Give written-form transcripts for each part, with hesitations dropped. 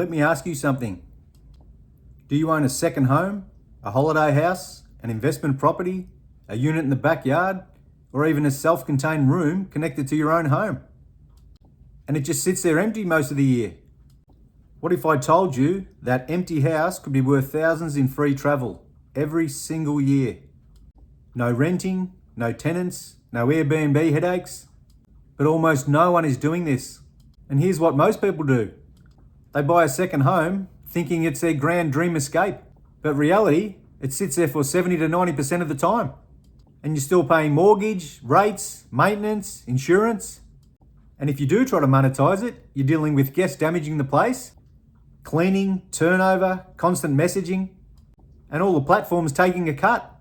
Let me ask you something. Do you own a second home, a holiday house, an investment property, a unit in the backyard, or even a self-contained room connected to your own home? And it just sits there empty most of the year. What if I told you that empty house could be worth thousands in free travel every single year? No renting, no tenants, no Airbnb headaches, but almost no one is doing this. And here's what most people do. They buy a second home thinking it's their grand dream escape, but reality, it sits there for 70 to 90% of the time. And you're still paying mortgage, rates, maintenance, insurance. And if you do try to monetize it, you're dealing with guests damaging the place, cleaning, turnover, constant messaging, and all the platforms taking a cut.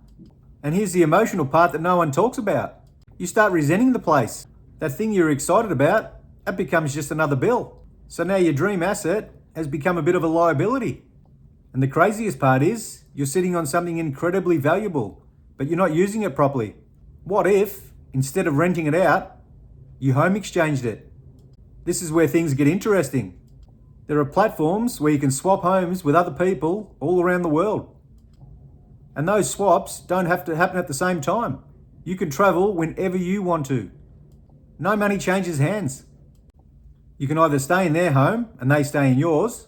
And here's the emotional part that no one talks about. You start resenting the place. That thing you're excited about, that becomes just another bill. So now your dream asset has become a bit of a liability. And the craziest part is, you're sitting on something incredibly valuable, but you're not using it properly. What if, instead of renting it out, you home exchanged it? This is where things get interesting. There are platforms where you can swap homes with other people all around the world. And those swaps don't have to happen at the same time. You can travel whenever you want to. No money changes hands. You can either stay in their home and they stay in yours,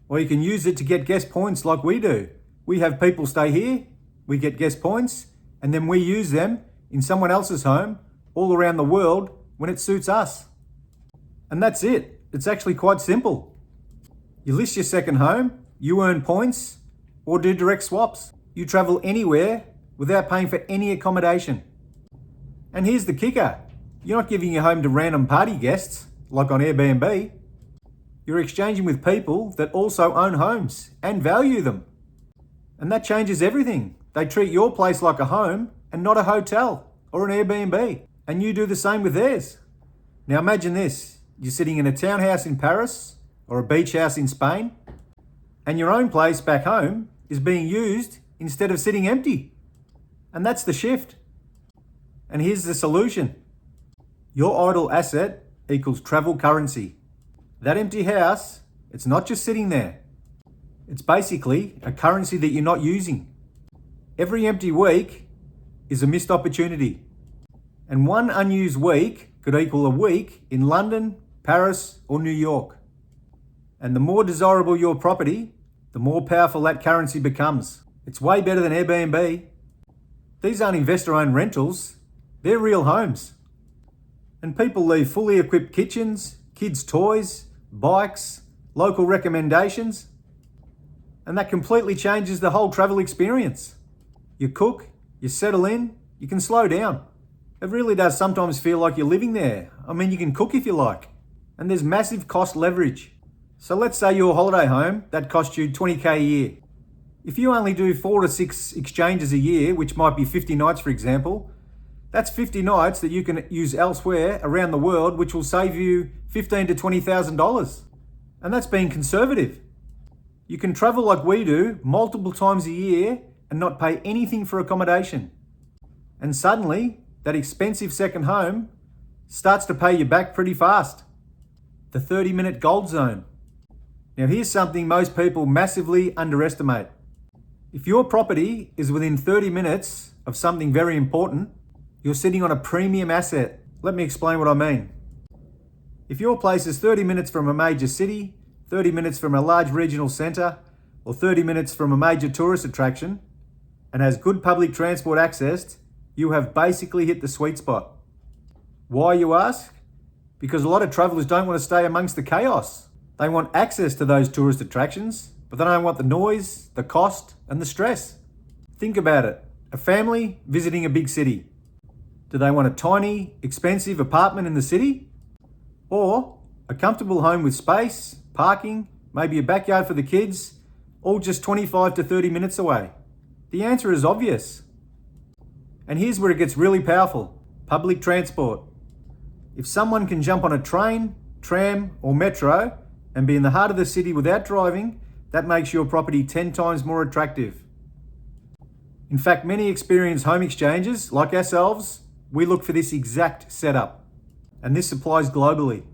or you can use it to get guest points like we do. We have people stay here, we get guest points, and then we use them in someone else's home all around the world when it suits us. And that's it. It's actually quite simple. You list your second home, you earn points, or do direct swaps. You travel anywhere without paying for any accommodation. And here's the kicker. You're not giving your home to random party guests, like on Airbnb. You're exchanging with people that also own homes and value them. And that changes everything. They treat your place like a home and not a hotel or an Airbnb. And you do the same with theirs. Now imagine this. You're sitting in a townhouse in Paris or a beach house in Spain, and your own place back home is being used instead of sitting empty. And that's the shift. And here's the solution. Your idle asset equals travel currency. That empty house, it's not just sitting there. It's basically a currency that you're not using. Every empty week is a missed opportunity. And one unused week could equal a week in London, Paris, or New York. And the more desirable your property, the more powerful that currency becomes. It's way better than Airbnb. These aren't investor-owned rentals, they're real homes. And people leave fully equipped kitchens, kids' toys, bikes, local recommendations, and that completely changes the whole travel experience. You cook, you settle in, you can slow down. It really does sometimes feel like you're living there. I mean, you can cook if you like, and there's massive cost leverage. So let's say your holiday home, that costs you 20K a year. If you only do 4 to 6 exchanges a year, which might be 50 nights for example, that's 50 nights that you can use elsewhere around the world, which will save you $15,000 to $20,000. And that's being conservative. You can travel like we do multiple times a year and not pay anything for accommodation. And suddenly, that expensive second home starts to pay you back pretty fast. The 30-minute gold zone. Now here's something most people massively underestimate. If your property is within 30 minutes of something very important, you're sitting on a premium asset. Let me explain what I mean. If your place is 30 minutes from a major city, 30 minutes from a large regional centre, or 30 minutes from a major tourist attraction, and has good public transport access, you have basically hit the sweet spot. Why, you ask? Because a lot of travellers don't want to stay amongst the chaos. They want access to those tourist attractions, but they don't want the noise, the cost, and the stress. Think about it. A family visiting a big city. Do they want a tiny, expensive apartment in the city? Or a comfortable home with space, parking, maybe a backyard for the kids, all just 25 to 30 minutes away? The answer is obvious. And here's where it gets really powerful. Public transport. If someone can jump on a train, tram, or metro and be in the heart of the city without driving, that makes your property 10 times more attractive. In fact, many experienced home exchanges, like ourselves, we look for this exact setup. And this applies globally.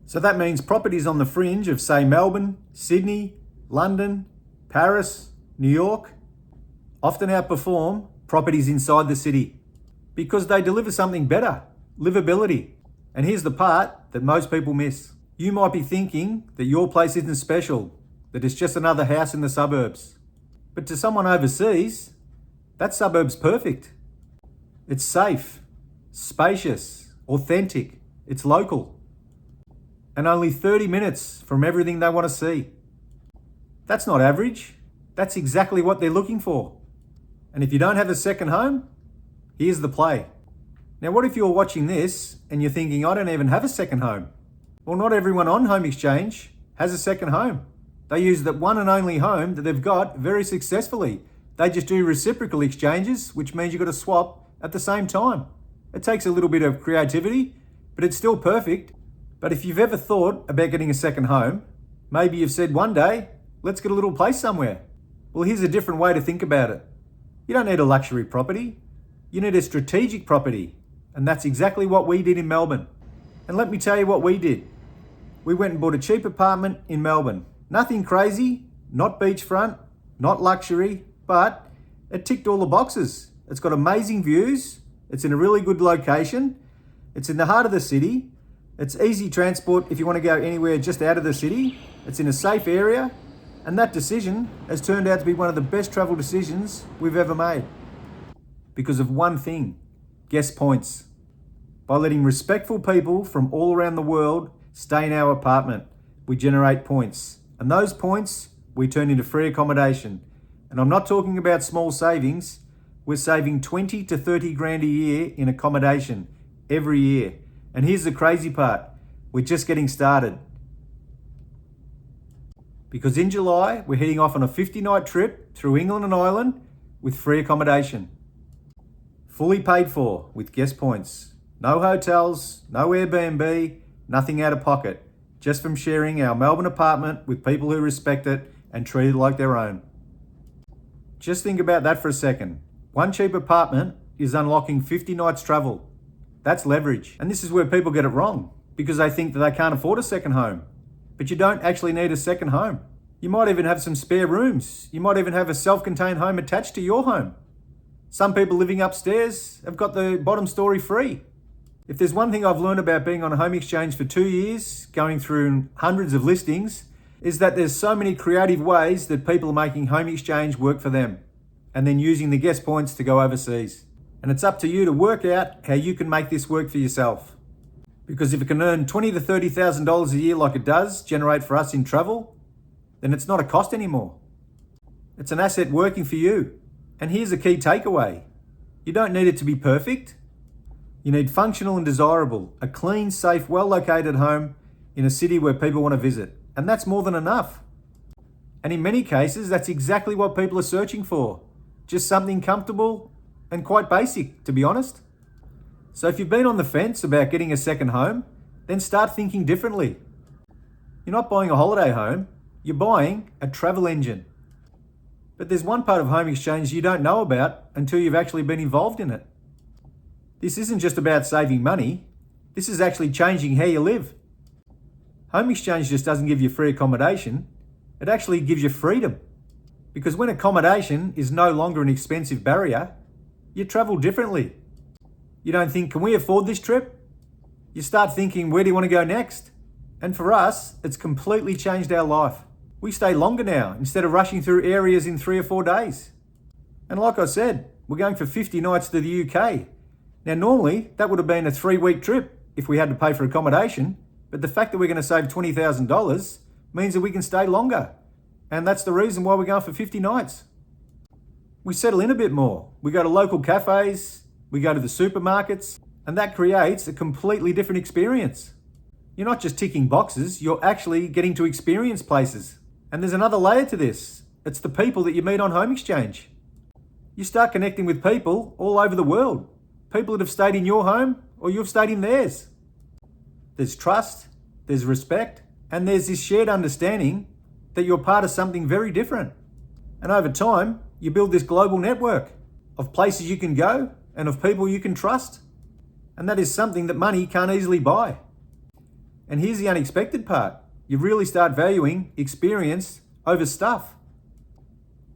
So that means properties on the fringe of, say, Melbourne, Sydney, London, Paris, New York, often outperform properties inside the city because they deliver something better, livability. And here's the part that most people miss. You might be thinking that your place isn't special, that it's just another house in the suburbs. But to someone overseas, that suburb's perfect. It's safe, spacious, authentic, it's local, and only 30 minutes from everything they want to see. That's not average. That's exactly what they're looking for. And if you don't have a second home, here's the play. Now, what if you're watching this and you're thinking, I don't even have a second home? Well, not everyone on Home Exchange has a second home. They use that one and only home that they've got very successfully. They just do reciprocal exchanges, which means you've got to swap at the same time. It takes a little bit of creativity, but it's still perfect. But if you've ever thought about getting a second home, maybe you've said one day, let's get a little place somewhere. Well, here's a different way to think about it. You don't need a luxury property. You need a strategic property. And that's exactly what we did in Melbourne. And let me tell you what we did. We went and bought a cheap apartment in Melbourne. Nothing crazy, not beachfront, not luxury, but it ticked all the boxes. It's got amazing views. It's in a really good location. It's in the heart of the city. It's easy transport if you want to go anywhere just out of the city. It's in a safe area. And that decision has turned out to be one of the best travel decisions we've ever made. Because of one thing, guest points. By letting respectful people from all around the world stay in our apartment, we generate points. And those points we turn into free accommodation. And I'm not talking about small savings. We're saving 20 to 30 grand a year in accommodation every year. And here's the crazy part. We're just getting started. Because in July, we're heading off on a 50-night trip through England and Ireland with free accommodation. Fully paid for with guest points. No hotels, no Airbnb, nothing out of pocket. Just from sharing our Melbourne apartment with people who respect it and treat it like their own. Just think about that for a second. One cheap apartment is unlocking 50 nights travel. That's leverage. And this is where people get it wrong because they think that they can't afford a second home. But you don't actually need a second home. You might even have some spare rooms. You might even have a self-contained home attached to your home. Some people living upstairs have got the bottom story free. If there's one thing I've learned about being on a home exchange for 2 years, going through hundreds of listings, is that there's so many creative ways that people are making home exchange work for them and then using the guest points to go overseas. And it's up to you to work out how you can make this work for yourself. Because if it can earn $20,000 to $30,000 a year like it does generate for us in travel, then it's not a cost anymore. It's an asset working for you. And here's a key takeaway. You don't need it to be perfect. You need functional and desirable, a clean, safe, well-located home in a city where people want to visit. And that's more than enough. And in many cases, that's exactly what people are searching for. Just something comfortable and quite basic, to be honest. So if you've been on the fence about getting a second home, then start thinking differently. You're not buying a holiday home, you're buying a travel engine. But there's one part of home exchange you don't know about until you've actually been involved in it. This isn't just about saving money, this is actually changing how you live. Home exchange just doesn't give you free accommodation, it actually gives you freedom. Because when accommodation is no longer an expensive barrier, you travel differently. You don't think, can we afford this trip? You start thinking, where do you want to go next? And for us, it's completely changed our life. We stay longer now instead of rushing through areas in 3 or 4 days. And like I said, we're going for 50 nights to the UK. Now normally that would have been a 3-week trip if we had to pay for accommodation, but the fact that we're going to save $20,000 means that we can stay longer. And that's the reason why we're going for 50 nights. We settle in a bit more. We go to local cafes, we go to the supermarkets, and that creates a completely different experience. You're not just ticking boxes, you're actually getting to experience places. And there's another layer to this. It's the people that you meet on home exchange. You start connecting with people all over the world. People that have stayed in your home or you've stayed in theirs. There's trust, there's respect, and there's this shared understanding that you're part of something very different. And over time, you build this global network of places you can go and of people you can trust. And that is something that money can't easily buy. And here's the unexpected part. You really start valuing experience over stuff.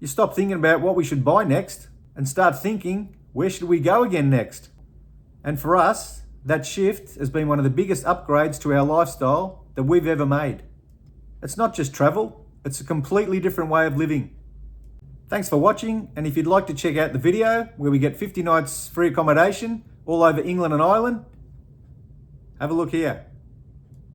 You stop thinking about what we should buy next and start thinking, where should we go again next? And for us, that shift has been one of the biggest upgrades to our lifestyle that we've ever made. It's not just travel, it's a completely different way of living. Thanks for watching, and if you'd like to check out the video where we get 50 nights free accommodation all over England and Ireland, have a look here.